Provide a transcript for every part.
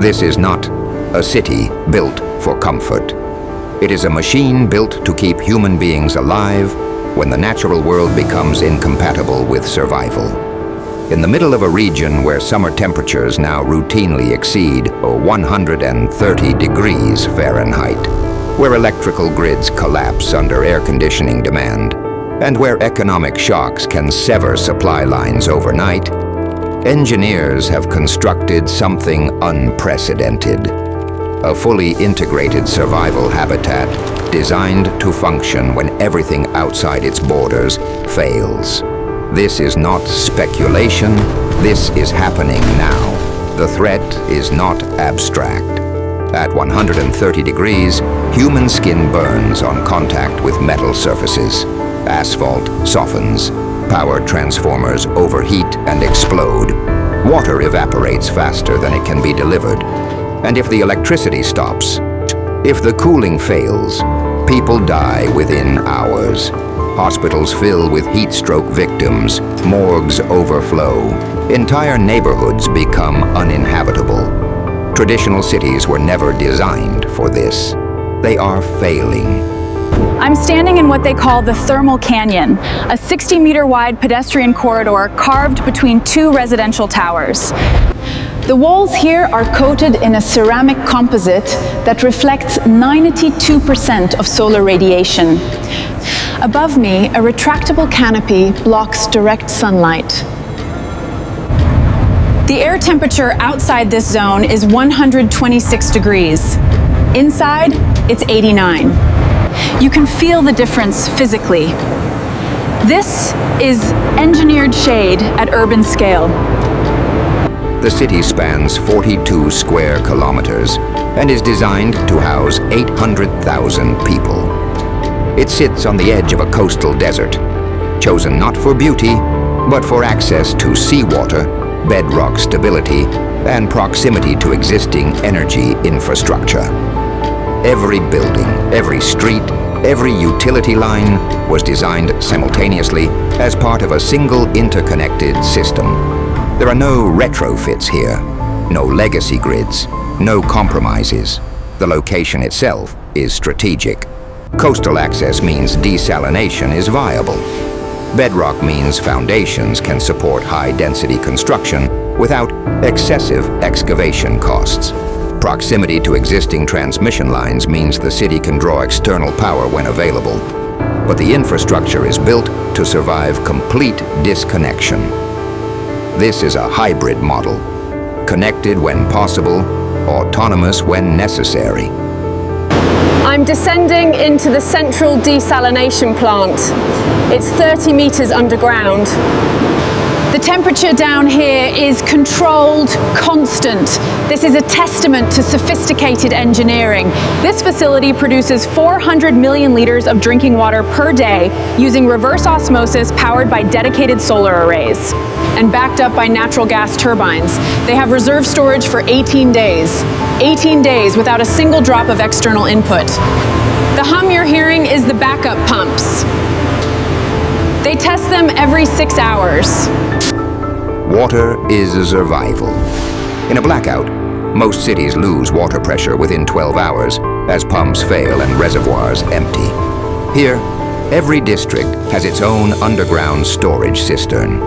This is not a city built for comfort. It is a machine built to keep human beings alive when the natural world becomes incompatible with survival. In the middle of a region where summer temperatures now routinely exceed 130 degrees Fahrenheit, where electrical grids collapse under air conditioning demand, and where economic shocks can sever supply lines overnight, engineers have constructed something unprecedented. A fully integrated survival habitat designed to function when everything outside its borders fails. This is not speculation, this is happening now. The threat is not abstract. At 130 degrees, human skin burns on contact with metal surfaces. Asphalt softens. Power transformers overheat and explode. Water evaporates faster than it can be delivered. And if the electricity stops, if the cooling fails, people die within hours. Hospitals fill with heat stroke victims, morgues overflow. Entire neighborhoods become uninhabitable. Traditional cities were never designed for this. They are failing. I'm standing in what they call the Thermal Canyon, a 60-meter wide pedestrian corridor carved between two residential towers. The walls here are coated in a ceramic composite that reflects 92% of solar radiation. Above me, a retractable canopy blocks direct sunlight. The air temperature outside this zone is 126 degrees. Inside, it's 89. You can feel the difference physically. This is engineered shade at urban scale. The city spans 42 square kilometers and is designed to house 800,000 people. It sits on the edge of a coastal desert, chosen not for beauty, but for access to seawater, bedrock stability, and proximity to existing energy infrastructure. Every building, every street, every utility line was designed simultaneously as part of a single interconnected system. There are no retrofits here, no legacy grids, no compromises. The location itself is strategic. Coastal access means desalination is viable. Bedrock means foundations can support high-density construction without excessive excavation costs. Proximity to existing transmission lines means the city can draw external power when available. But the infrastructure is built to survive complete disconnection. This is a hybrid model, connected when possible, autonomous when necessary. I'm descending into the central desalination plant. It's 30 meters underground. The temperature down here is controlled, constant. This is a testament to sophisticated engineering. This facility produces 400 million liters of drinking water per day using reverse osmosis powered by dedicated solar arrays and backed up by natural gas turbines. They have reserve storage for 18 days. 18 days without a single drop of external input. The hum you're hearing is the backup pumps. They test them every 6 hours. Water is a survival. In a blackout, most cities lose water pressure within 12 hours as pumps fail and reservoirs empty. Here, every district has its own underground storage cistern.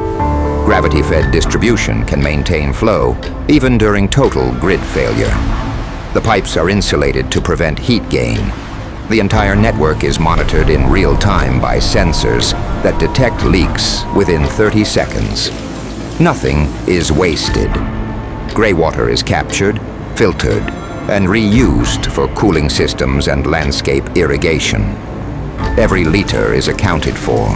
Gravity-fed distribution can maintain flow even during total grid failure. The pipes are insulated to prevent heat gain. The entire network is monitored in real time by sensors that detect leaks within 30 seconds. Nothing is wasted. Gray water is captured, filtered, and reused for cooling systems and landscape irrigation. Every liter is accounted for.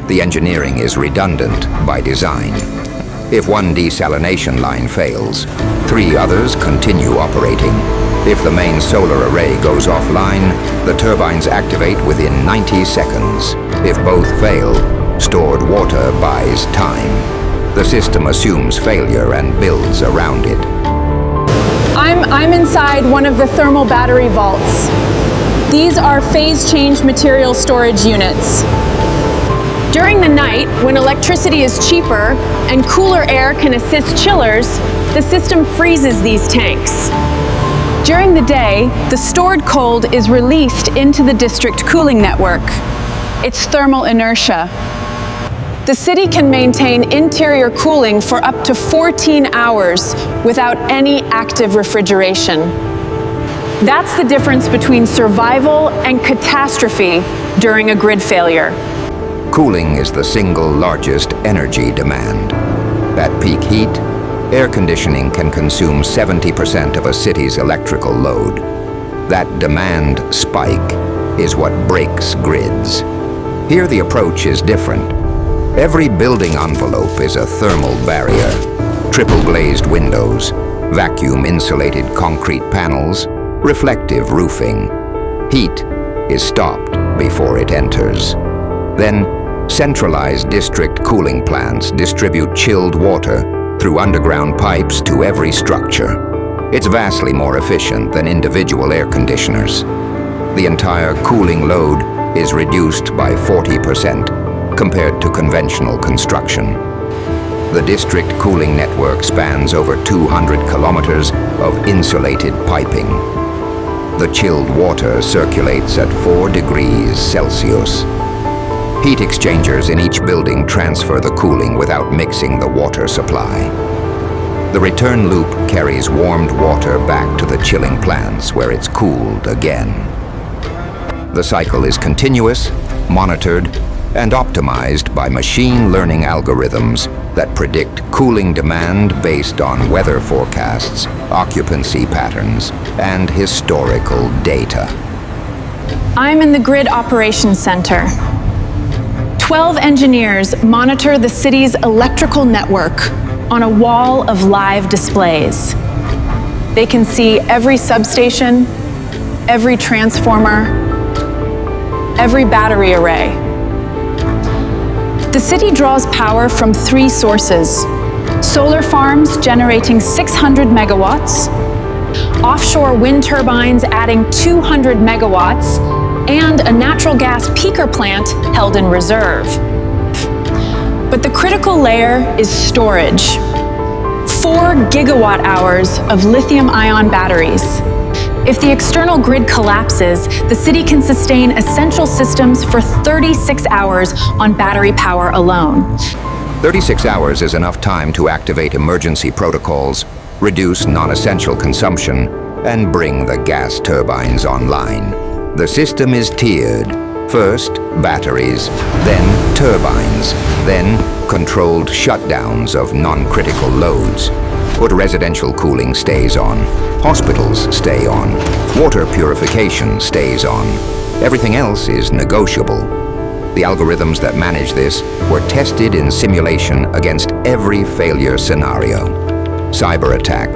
The engineering is redundant by design. If one desalination line fails, 3 others continue operating. If the main solar array goes offline, the turbines activate within 90 seconds. If both fail, stored water buys time. The system assumes failure and builds around it. I'm inside one of the thermal battery vaults. These are phase-change material storage units. During the night, when electricity is cheaper and cooler air can assist chillers, the system freezes these tanks. During the day, the stored cold is released into the district cooling network. It's thermal inertia. The city can maintain interior cooling for up to 14 hours without any active refrigeration. That's the difference between survival and catastrophe during a grid failure. Cooling is the single largest energy demand. At peak heat, air conditioning can consume 70% of a city's electrical load. That demand spike is what breaks grids. Here the approach is different. Every building envelope is a thermal barrier. Triple glazed windows, vacuum-insulated concrete panels, reflective roofing. Heat is stopped before it enters. Then, centralized district cooling plants distribute chilled water through underground pipes to every structure. It's vastly more efficient than individual air conditioners. The entire cooling load is reduced by 40% compared to conventional construction. The district cooling network spans over 200 kilometers of insulated piping. The chilled water circulates at 4 degrees Celsius. Heat exchangers in each building transfer the cooling without mixing the water supply. The return loop carries warmed water back to the chilling plants where it's cooled again. The cycle is continuous, monitored, and optimized by machine learning algorithms that predict cooling demand based on weather forecasts, occupancy patterns, and historical data. I'm in the Grid Operations Center. 12 engineers monitor the city's electrical network on a wall of live displays. They can see every substation, every transformer, every battery array. The city draws power from 3 sources: solar farms generating 600 megawatts, offshore wind turbines adding 200 megawatts, and a natural gas peaker plant held in reserve. But the critical layer is storage. 4 gigawatt hours of lithium-ion batteries. If the external grid collapses, the city can sustain essential systems for 36 hours on battery power alone. 36 hours is enough time to activate emergency protocols, reduce non-essential consumption, and bring the gas turbines online. The system is tiered. First, batteries, then turbines, then controlled shutdowns of non-critical loads. But residential cooling stays on, hospitals stay on, water purification stays on. Everything else is negotiable. The algorithms that manage this were tested in simulation against every failure scenario. Cyber attack,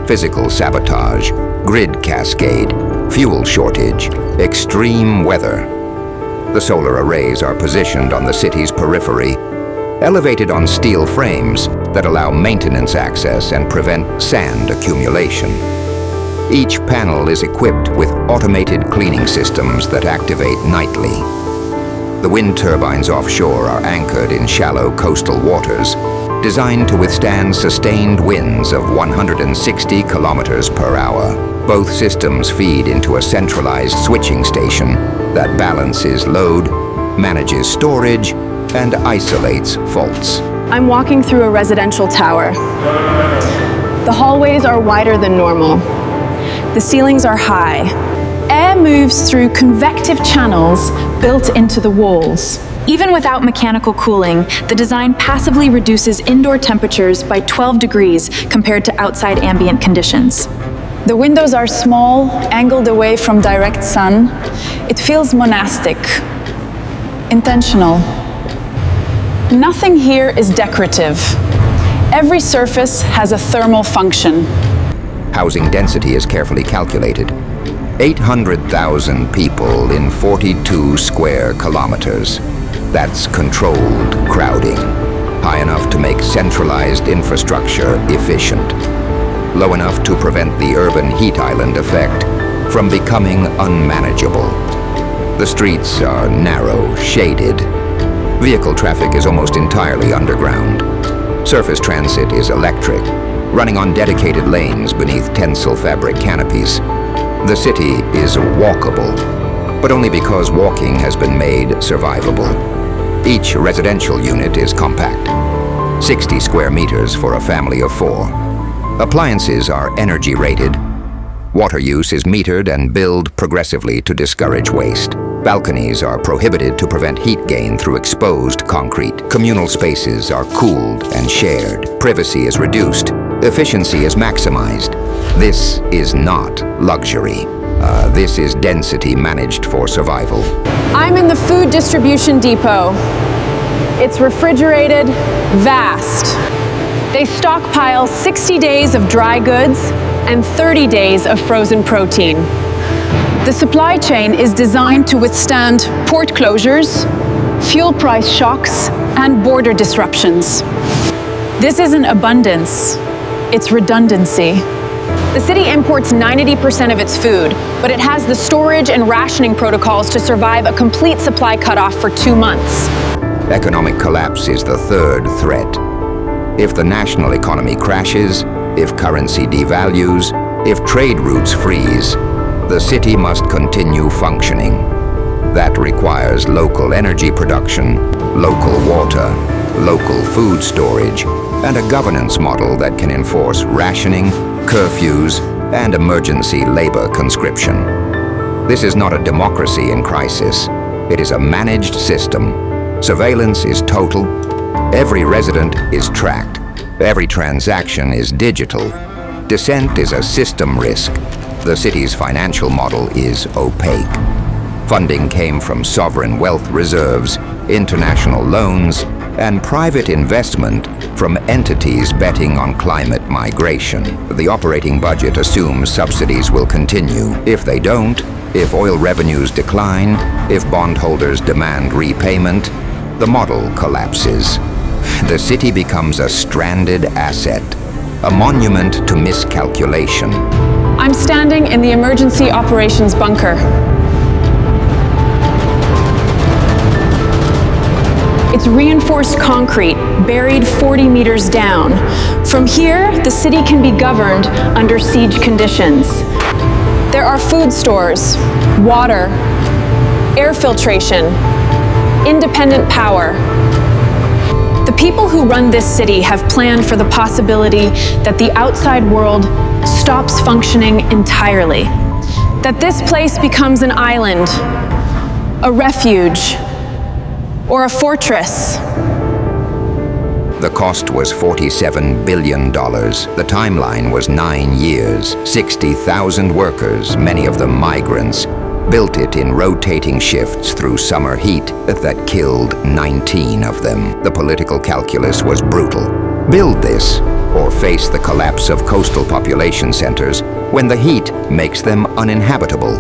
physical sabotage, grid cascade, fuel shortage, extreme weather. The solar arrays are positioned on the city's periphery, elevated on steel frames that allow maintenance access and prevent sand accumulation. Each panel is equipped with automated cleaning systems that activate nightly. The wind turbines offshore are anchored in shallow coastal waters, designed to withstand sustained winds of 160 kilometers per hour. Both systems feed into a centralized switching station that balances load, manages storage, and isolates faults. I'm walking through a residential tower. The hallways are wider than normal. The ceilings are high. Air moves through convective channels built into the walls. Even without mechanical cooling, the design passively reduces indoor temperatures by 12 degrees compared to outside ambient conditions. The windows are small, angled away from direct sun. It feels monastic, intentional. Nothing here is decorative. Every surface has a thermal function. Housing density is carefully calculated. 800,000 people in 42 square kilometers. That's controlled crowding, high enough to make centralized infrastructure efficient, low enough to prevent the urban heat island effect from becoming unmanageable. The streets are narrow, shaded. Vehicle traffic is almost entirely underground. Surface transit is electric, running on dedicated lanes beneath tensile fabric canopies. The city is walkable, but only because walking has been made survivable. Each residential unit is compact, 60 square meters for a family of 4. Appliances are energy rated. Water use is metered and billed progressively to discourage waste. Balconies are prohibited to prevent heat gain through exposed concrete. Communal spaces are cooled and shared. Privacy is reduced. Efficiency is maximized. This is not luxury. This is density managed for survival. I'm in the food distribution depot. It's refrigerated, vast. They stockpile 60 days of dry goods and 30 days of frozen protein. The supply chain is designed to withstand port closures, fuel price shocks, and border disruptions. This isn't abundance, it's redundancy. The city imports 90% of its food, but it has the storage and rationing protocols to survive a complete supply cutoff for 2 months. Economic collapse is the third threat. If the national economy crashes, if currency devalues, if trade routes freeze, the city must continue functioning. That requires local energy production, local water, local food storage, and a governance model that can enforce rationing, curfews, and emergency labor conscription. This is not a democracy in crisis. It is a managed system. Surveillance is total. Every resident is tracked. Every transaction is digital. Dissent is a system risk. The city's financial model is opaque. Funding came from sovereign wealth reserves, international loans, and private investment from entities betting on climate migration. The operating budget assumes subsidies will continue. If they don't, if oil revenues decline, if bondholders demand repayment, the model collapses. The city becomes a stranded asset, a monument to miscalculation. I'm standing in the emergency operations bunker. It's reinforced concrete, buried 40 meters down. From here, the city can be governed under siege conditions. There are food stores, water, air filtration, independent power. The people who run this city have planned for the possibility that the outside world stops functioning entirely. That this place becomes an island, a refuge, or a fortress. The cost was $47 billion. The timeline was 9 years. 60,000 workers, many of them migrants, built it in rotating shifts through summer heat that killed 19 of them. The political calculus was brutal. Build this, or face the collapse of coastal population centers when the heat makes them uninhabitable.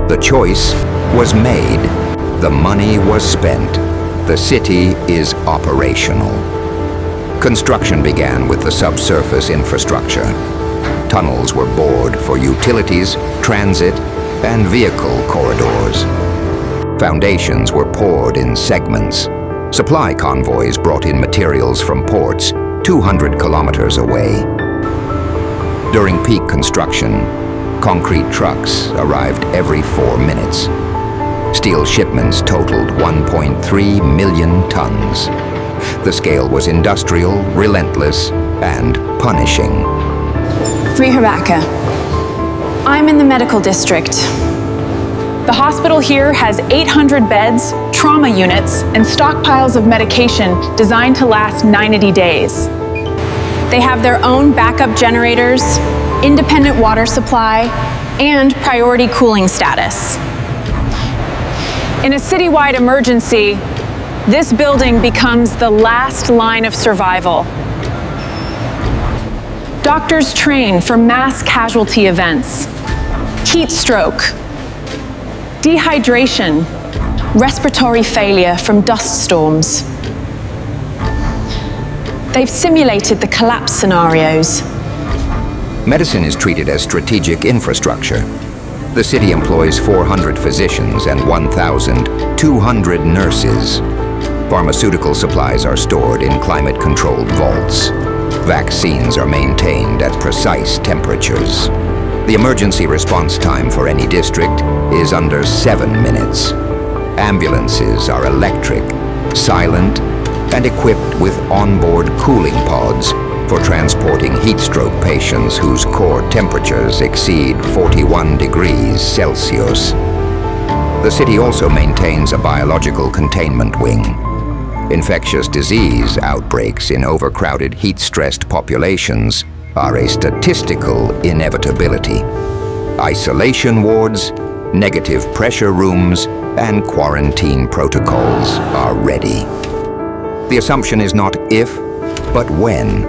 The choice was made. The money was spent. The city is operational. Construction began with the subsurface infrastructure. Tunnels were bored for utilities, transit, and vehicle corridors. Foundations were poured in segments. Supply convoys brought in materials from ports 200 kilometers away. During peak construction, concrete trucks arrived every 4 minutes. Steel shipments totaled 1.3 million tons. The scale was industrial, relentless, and punishing. Free Habakkuk. I'm in the medical district. The hospital here has 800 beds, trauma units, and stockpiles of medication designed to last 90 days. They have their own backup generators, independent water supply, and priority cooling status. In a citywide emergency, this building becomes the last line of survival. Doctors train for mass casualty events, heat stroke, dehydration, respiratory failure from dust storms. They've simulated the collapse scenarios. Medicine is treated as strategic infrastructure. The city employs 400 physicians and 1,200 nurses. Pharmaceutical supplies are stored in climate-controlled vaults. Vaccines are maintained at precise temperatures. The emergency response time for any district is under 7 minutes. Ambulances are electric, silent, and equipped with onboard cooling pods for transporting heat stroke patients whose core temperatures exceed 41 degrees Celsius. The city also maintains a biological containment wing. Infectious disease outbreaks in overcrowded heat-stressed populations are a statistical inevitability. Isolation wards, negative pressure rooms, and quarantine protocols are ready. The assumption is not if, but when